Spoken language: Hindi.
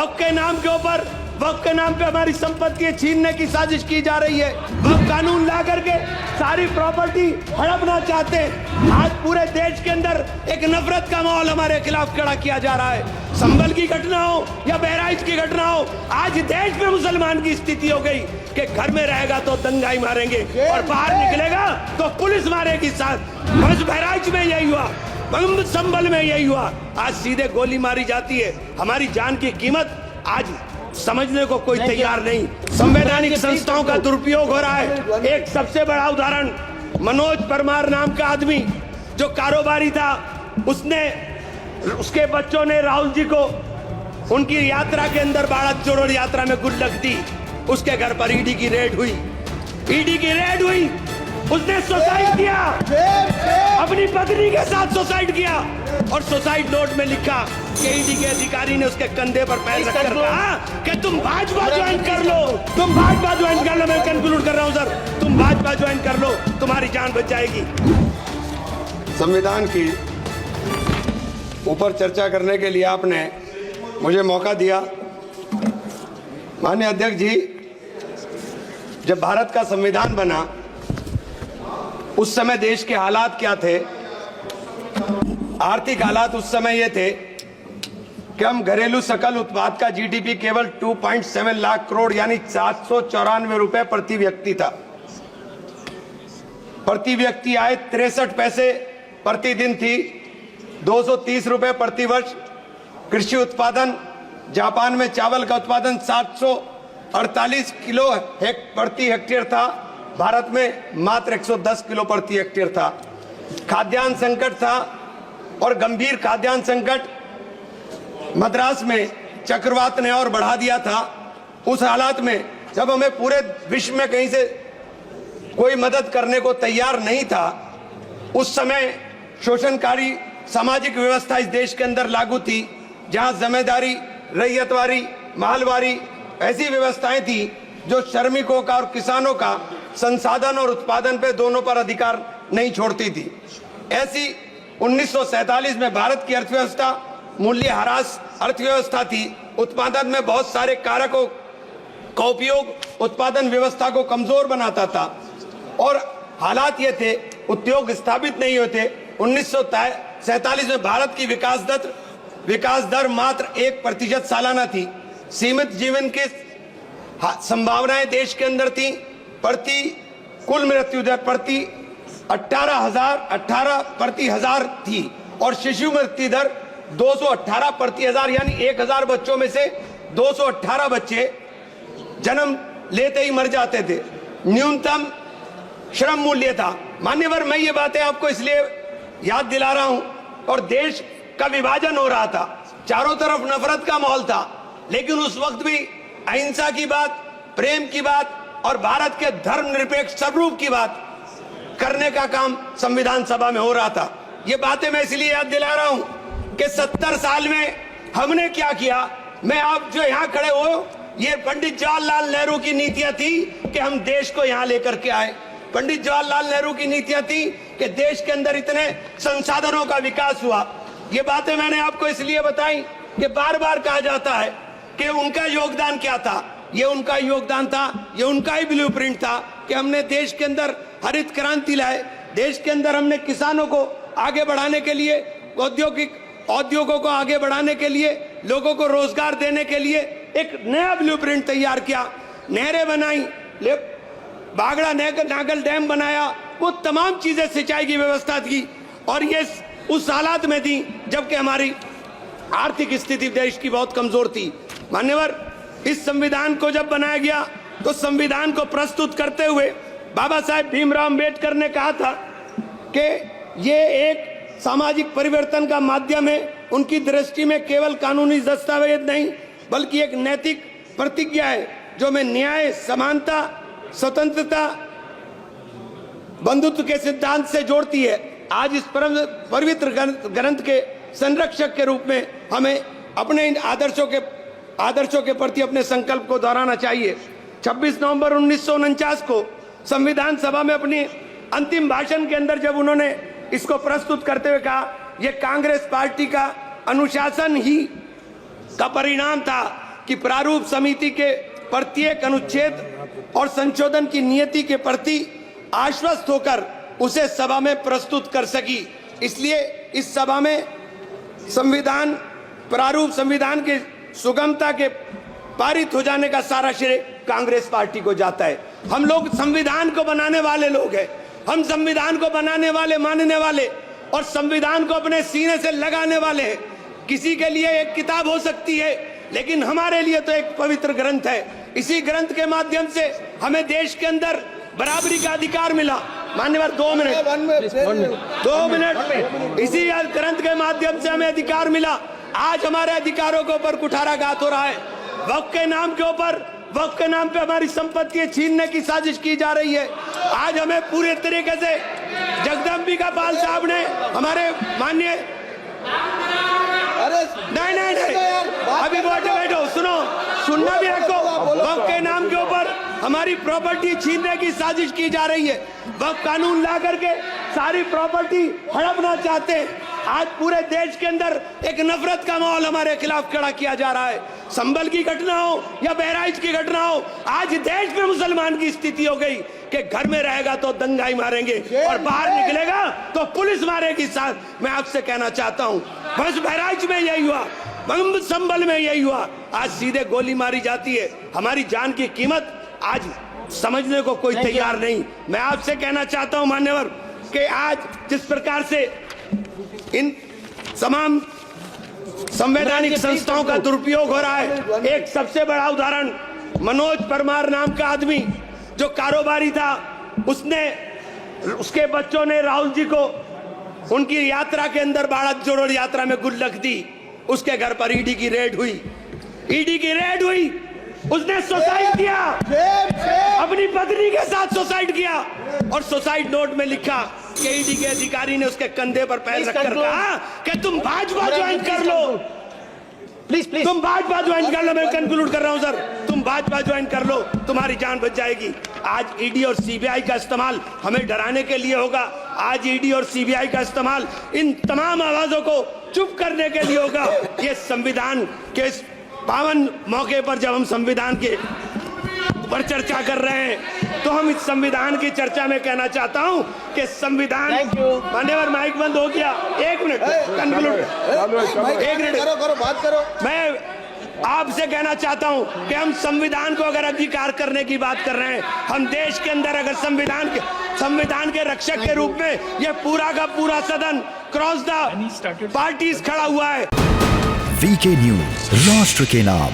वक्फ के नाम के ऊपर, वक्फ के नाम पे हमारी संपत्ति छीनने की साजिश की जा रही है। वक्फ कानून ला करके सारी प्रॉपर्टी हड़पना चाहते हैं। आज पूरे देश के अंदर एक नफरत का माहौल हमारे खिलाफ खड़ा किया जा रहा है। संभल की घटना हो या बहराइच की घटना हो, आज देश में मुसलमान की स्थिति हो गई कि घर में रहेगा तो दंगाई मारेंगे और बाहर निकलेगा तो पुलिस मारेगी साथ। बस बहराइच में यही हुआ, संभल में यही हुआ। आज सीधे गोली मारी जाती है। हमारी जान की कीमत आज समझने को कोई तैयार नहीं। संवैधानिक संस्थाओं का दुरुपयोग हो रहा है। एक सबसे बड़ा उदाहरण, मनोज परमार नाम का आदमी जो कारोबारी था, उसके बच्चों ने राहुल जी को उनकी यात्रा के अंदर भारत जोड़ो यात्रा में गुल्लक दी। उसके घर पर ईडी की रेड हुई, ईडी की रेड हुई। उसने सुसाइड किया, अपनी पत्नी के साथ सुसाइड किया और सुसाइड नोट में लिखा कि ईडी के अधिकारी ने उसके कंधे पर पैर रखकर कहा कि तुम भाजपा ज्वाइन कर लो, तुम भाजपा ज्वाइन कर लो। मैं कंक्लूड कर रहा हूं सर, तुम भाजपा ज्वाइन कर लो, तुम्हारी जान बच जाएगी। संविधान की ऊपर चर्चा करने के लिए आपने मुझे मौका दिया। माननीय अध्यक्ष जी, जब भारत का संविधान बना उस समय देश के हालात क्या थे? आर्थिक हालात उस समय ये थे कि हम घरेलू सकल उत्पाद का जीडीपी केवल 2.7 लाख करोड़ यानी 794 रुपए प्रति व्यक्ति था। प्रति व्यक्ति आय 63 पैसे प्रतिदिन थी, 230 रुपए प्रति वर्ष। कृषि उत्पादन, जापान में चावल का उत्पादन 748 किलो प्रति हेक्टेयर था, भारत में मात्र 110 किलो प्रति हेक्टेयर था। खाद्यान्न संकट था और गंभीर खाद्यान्न संकट मद्रास में चक्रवात ने और बढ़ा दिया था। उस हालात में जब हमें पूरे विश्व में कहीं से कोई मदद करने को तैयार नहीं था, उस समय शोषणकारी सामाजिक व्यवस्था इस देश के अंदर लागू थी, जहां जमींदारी, रैयतवारी, मालवारी ऐसी व्यवस्थाएं थी जो श्रमिकों का और किसानों का संसाधन और उत्पादन पे दोनों पर अधिकार नहीं छोड़ती थी। ऐसी 1947 में भारत की अर्थव्यवस्था मूल्यह्रास अर्थव्यवस्था थी। उत्पादन में बहुत सारे कारकों का उपयोग उत्पादन व्यवस्था को कमजोर बनाता था और हालात ये थे, उद्योग स्थापित नहीं हुए थे। 1947 में भारत की विकास दर मात्र 1% सालाना थी। सीमित जीवन की संभावनाएं देश के अंदर थी। कुल मृत्यु दर प्रति 18 प्रति हजार थी और शिशु मृत्यु दर 218 प्रति हजार, यानी 1000 बच्चों में से 218 बच्चे जन्म लेते ही मर जाते थे। न्यूनतम श्रम मूल्य था। मान्यवर, मैं ये बातें आपको इसलिए याद दिला रहा हूं, और देश का विभाजन हो रहा था, चारों तरफ नफरत का माहौल था, लेकिन उस वक्त भी अहिंसा की बात, प्रेम की बात और भारत के धर्मनिरपेक्ष स्वरूप की बात करने का काम संविधान सभा में हो रहा था। ये बातें मैं इसलिए याद दिला रहा हूं कि 70 साल में हमने क्या किया। मैं आप जो यहाँ खड़े हो, ये पंडित जवाहरलाल नेहरू की नीतियां थी कि हम देश को यहाँ लेकर के आए। पंडित जवाहरलाल नेहरू की नीतियां थी कि देश के अंदर इतने संसाधनों का विकास हुआ। ये बातें मैंने आपको इसलिए बताई कि बार बार कहा जाता है कि उनका योगदान क्या था। ये उनका योगदान था, ये उनका ही ब्लूप्रिंट था कि हमने देश के अंदर हरित क्रांति लाए। देश के अंदर हमने किसानों को आगे बढ़ाने के लिए, औद्योगों को आगे बढ़ाने के लिए, लोगों को रोजगार देने के लिए एक नया ब्लूप्रिंट तैयार किया। नहरें बनाई, बागड़ा नागल डैम बनाया, वो तमाम चीजें सिंचाई की व्यवस्था की, और ये उस हालात में थी जबकि हमारी आर्थिक स्थिति देश की बहुत कमजोर थी। मान्यवर, इस संविधान को जब बनाया गया तो संविधान को प्रस्तुत करते हुए बाबा साहेब भीमराव अंबेडकर ने कहा था कि ये एक सामाजिक परिवर्तन का माध्यम है। उनकी दृष्टि में केवल कानूनी दस्तावेज नहीं बल्कि एक नैतिक प्रतिज्ञा है जो में न्याय, समानता, स्वतंत्रता, बंधुत्व के सिद्धांत से जोड़ती है। आज इस पवित्र ग्रंथ के संरक्षक के रूप में हमें अपने इन आदर्शों के प्रति अपने संकल्प को दोहराना चाहिए। 26 नवंबर 1949 को संविधान सभा में अपनी अंतिम भाषण के अंदर जब उन्होंने इसको प्रस्तुत करते हुए कहा, यह कांग्रेस पार्टी का अनुशासन ही का परिणाम था कि प्रारूप समिति के प्रत्येक अनुच्छेद और संशोधन की नियति के प्रति आश्वस्त होकर उसे सभा में प्रस्तुत कर सकी। इसलिए इस सभा में संविधान प्रारूप संविधान के सुगमता के पारित हो जाने का सारा श्रेय कांग्रेस पार्टी को जाता है। हम लोग संविधान को बनाने वाले लोग हैं, हम संविधान को बनाने वाले, मानने वाले और संविधान को अपने सीने से लगाने वाले हैं। किसी के लिए एक किताब हो सकती है, लेकिन हमारे लिए तो एक पवित्र ग्रंथ है। इसी ग्रंथ के माध्यम से हमें देश के अंदर बराबरी का अधिकार मिला। मान्यवर 2 मिनट इसी ग्रंथ के माध्यम से हमें अधिकार मिला। आज हमारे अधिकारों के ऊपर कुठाराघात हो रहा है। वक्फ के नाम के ऊपर, वक्फ के नाम पे हमारी संपत्ति छीनने की साजिश की जा रही है। आज हमें पूरे तरीके से जगदम्बिका पाल साहब ने हमारे माननीय नहीं अभी बैठो सुनो, सुनना भी रखो। वक्फ के नाम के ऊपर हमारी प्रॉपर्टी छीनने की साजिश की जा रही है। वक्फ कानून ला करके सारी प्रॉपर्टी हड़पना चाहते हैं। आज पूरे देश के अंदर एक नफरत का माहौल हमारे खिलाफ खड़ा किया जा रहा है। संभल की घटना हो या बहराइच की घटना हो, आज देश में मुसलमान की स्थिति हो गई कि घर में रहेगा तो दंगाई मारेंगे और बाहर निकलेगा तो पुलिस मारेगी। साथ मैं आपसे कहना चाहता हूँ, बस बहराइच में यही हुआ, संभल में यही हुआ। आज सीधे गोली मारी जाती है। हमारी जान की कीमत आज समझने को कोई तैयार नहीं। मैं आपसे कहना चाहता हूं मान्यवर कि आज जिस प्रकार से इन तमाम संवैधानिक संस्थाओं का दुरुपयोग हो रहा है, एक सबसे बड़ा उदाहरण मनोज परमार नाम का आदमी जो कारोबारी था, उसके बच्चों ने राहुल जी को उनकी यात्रा के अंदर भारत जोड़ो यात्रा में गुल्लक दी। उसके घर पर ईडी की रेड हुई, उसने सुसाइड किया, अपनी पत्नी के साथ सुसाइड किया और सुसाइड नोट में लिखा कि ईडी के अधिकारी ने उसके कंधे पर पैर रखकर कहा कि तुम भाजपा ज्वाइन कर लो, प्लीज तुम भाजपा ज्वाइन कर लो। मैं कंक्लूड कर रहा हूं सर, तुम भाजपा ज्वाइन कर लो, तुम्हारी जान बच जाएगी। आज ईडी और सीबीआई का इस्तेमाल हमें डराने के लिए होगा। आज ईडी और सीबीआई का इस्तेमाल इन तमाम आवाजों को चुप करने के लिए होगा। ये संविधान के इस पावन मौके पर जब हम संविधान के पर चर्चा कर रहे हैं, तो हम इस संविधान की चर्चा में कहना चाहता हूं कि संविधान, मान्यवर माइक बंद हो गया, 1 मिनट कंक्लूड, 1 मिनट करो बात करो। मैं आपसे कहना चाहता हूं कि हम संविधान को अगर अधिकार करने की बात कर रहे हैं, हम देश के अंदर अगर संविधान के रक्षक के रूप में ये पूरा का पूरा सदन क्रॉस द पार्टीज खड़ा हुआ है। वीके न्यूज, राष्ट्र के नाम।